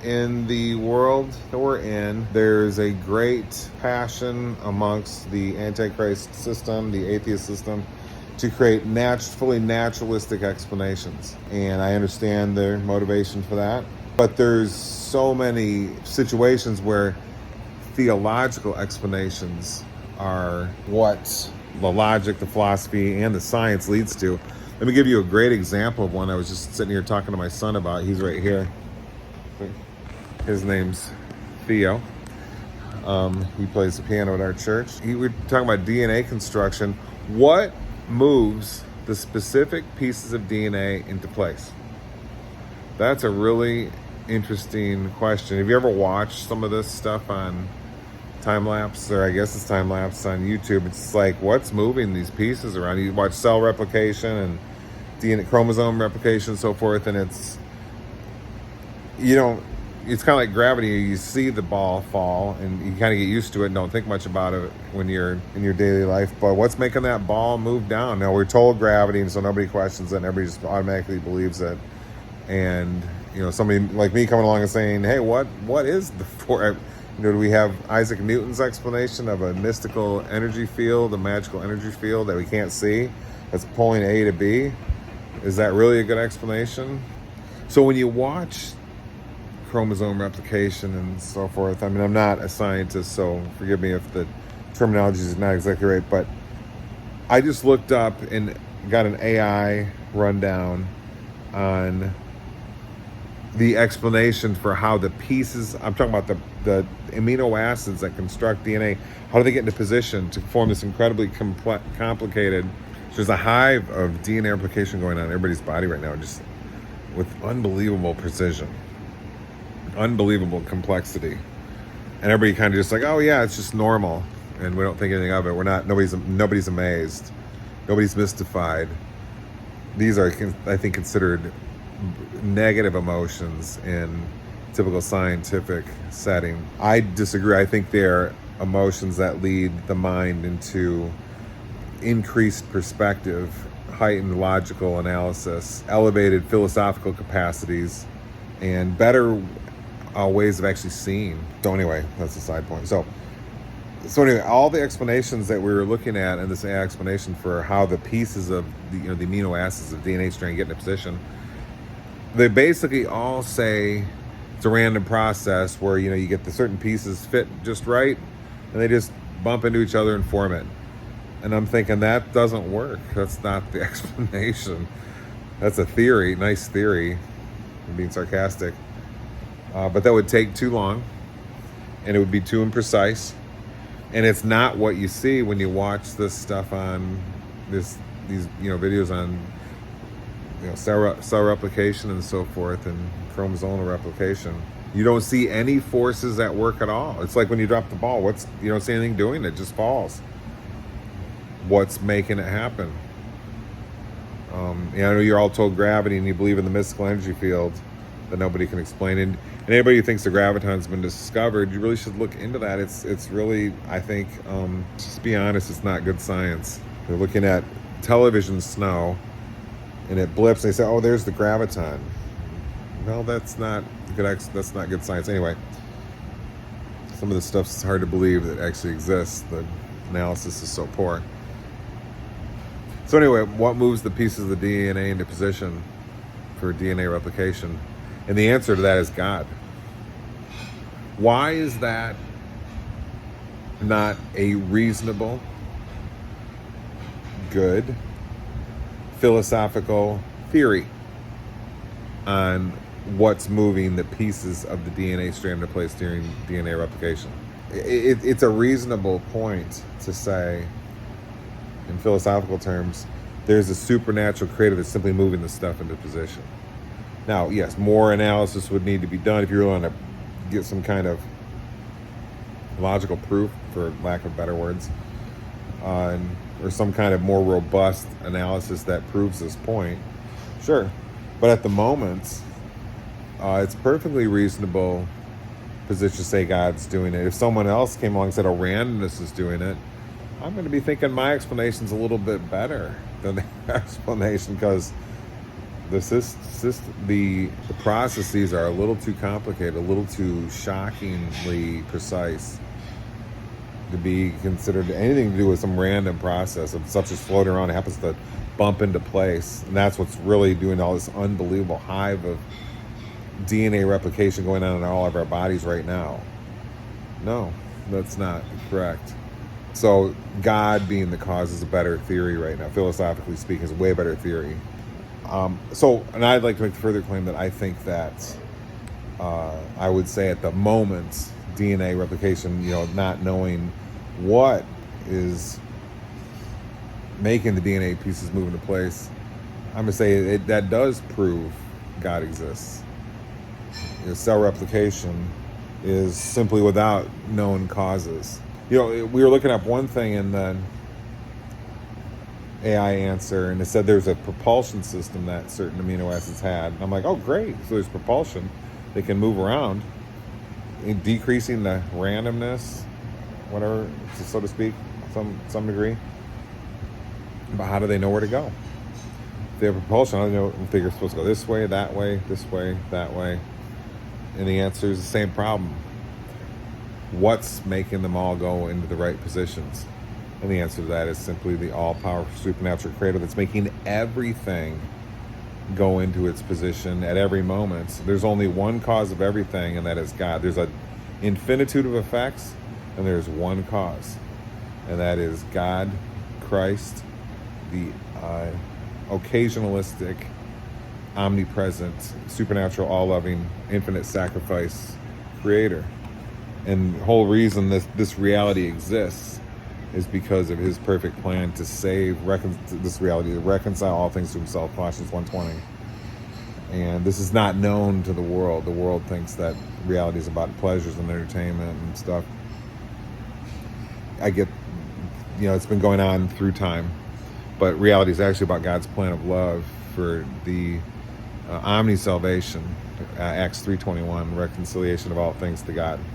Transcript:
In the world that we're in, there's a great passion amongst the Antichrist system, the atheist system, to create fully naturalistic explanations. And I understand their motivation for that. But there's so many situations where theological explanations are what the logic, the philosophy, and the science leads to. Let me give you a great example of one I was just sitting here talking to my son about. He's right here. His name's Theo. He plays the piano at our church. We were talking about DNA construction. What moves the specific pieces of DNA into place? That's a really interesting question. Have you ever watched some of this stuff on time-lapse, or I guess it's time-lapse on YouTube? It's like, what's moving these pieces around? You watch cell replication and DNA, chromosome replication and so forth, and it's kind of like gravity. You see the ball fall and you kind of get used to it and don't think much about it when you're in your daily life. But what's making that ball move down? Now, we're told gravity, and so nobody questions it and everybody just automatically believes it. And somebody like me coming along and saying, hey, what is the force? Do we have Isaac Newton's explanation of a mystical energy field, a magical energy field that we can't see, that's pulling A to B? Is that really a good explanation? So when you watch chromosome replication and so forth, I mean, I'm not a scientist, so forgive me if the terminology is not exactly right, but I just looked up and got an AI rundown on the explanation for how the pieces, I'm talking about the amino acids that construct DNA, how do they get into position to form this incredibly complicated, so there's a hive of DNA replication going on in everybody's body right now, just with unbelievable precision, unbelievable complexity. And everybody kind of just like, oh yeah, it's just normal, and we don't think anything of it. Nobody's amazed, nobody's mystified. These are, I think, considered negative emotions in typical scientific setting. I disagree. I think they're emotions that lead the mind into increased perspective, heightened logical analysis, elevated philosophical capacities, and better ways of actually seeing. So anyway, that's a side point. So anyway, all the explanations that we were looking at in this AI explanation for how the pieces of the amino acids of DNA strand get into position, they basically all say it's a random process where you get the certain pieces fit just right, and they just bump into each other and form it. And I'm thinking, that doesn't work. That's not the explanation. That's a theory, nice theory. I'm being sarcastic. But that would take too long, and it would be too imprecise. And it's not what you see when you watch this stuff on these videos on cell replication and so forth, and chromosomal replication. You don't see any forces at work at all. It's like when you drop the ball, you don't see anything doing it, just falls. What's making it happen? I know you're all told gravity, and you believe in the mystical energy field that nobody can explain. And anybody who thinks the graviton's been discovered, you really should look into that. It's really, I think, just be honest, it's not good science. They're looking at television snow, and it blips, and they say, oh, there's the graviton. Well, that's not good science. Anyway, some of this stuff's hard to believe that actually exists. The analysis is so poor. So anyway, what moves the pieces of the DNA into position for DNA replication? And the answer to that is God. Why is that not a reasonable, good, philosophical theory on what's moving the pieces of the DNA strand into place during DNA replication? It's a reasonable point to say, in philosophical terms, there's a supernatural creator that's simply moving the stuff into position. Now, yes, more analysis would need to be done if you really want to get some kind of logical proof, for lack of better words, or some kind of more robust analysis that proves this point. Sure. But at the moment, it's perfectly reasonable position to say God's doing it. If someone else came along and said, oh, randomness is doing it, I'm going to be thinking my explanation's a little bit better than the explanation, because The processes are a little too complicated, a little too shockingly precise to be considered anything to do with some random process of stuff just floating around. It happens to bump into place, and that's what's really doing all this unbelievable hive of DNA replication going on in all of our bodies right now. No, that's not correct. So God being the cause is a better theory right now, philosophically speaking, is a way better theory. And I'd like to make the further claim that I think that I would say at the moment, DNA replication, not knowing what is making the DNA pieces move into place, I'm going to say that does prove God exists. Cell replication is simply without known causes. We were looking up one thing in the AI answer, and it said there's a propulsion system that certain amino acids had. And I'm like, oh, great. So there's propulsion. They can move around, decreasing the randomness, whatever, so to speak, some degree. But how do they know where to go? If they have propulsion, how do they know if they're supposed to go this way, that way, that way? And the answer is the same problem. What's making them all go into the right positions? And the answer to that is simply the all-powerful supernatural creator that's making everything go into its position at every moment. There's only one cause of everything, and that is God. There's an infinitude of effects, and there's one cause, and that is God, Christ, the occasionalistic, omnipresent, supernatural, all-loving, infinite sacrifice creator. And the whole reason this reality exists is because of his perfect plan to save this reality, to reconcile all things to himself, Colossians 1:20. And this is not known to the world. The world thinks that reality is about pleasures and entertainment and stuff. I get, it's been going on through time, but reality is actually about God's plan of love for the omni-salvation, Acts 3:21, reconciliation of all things to God.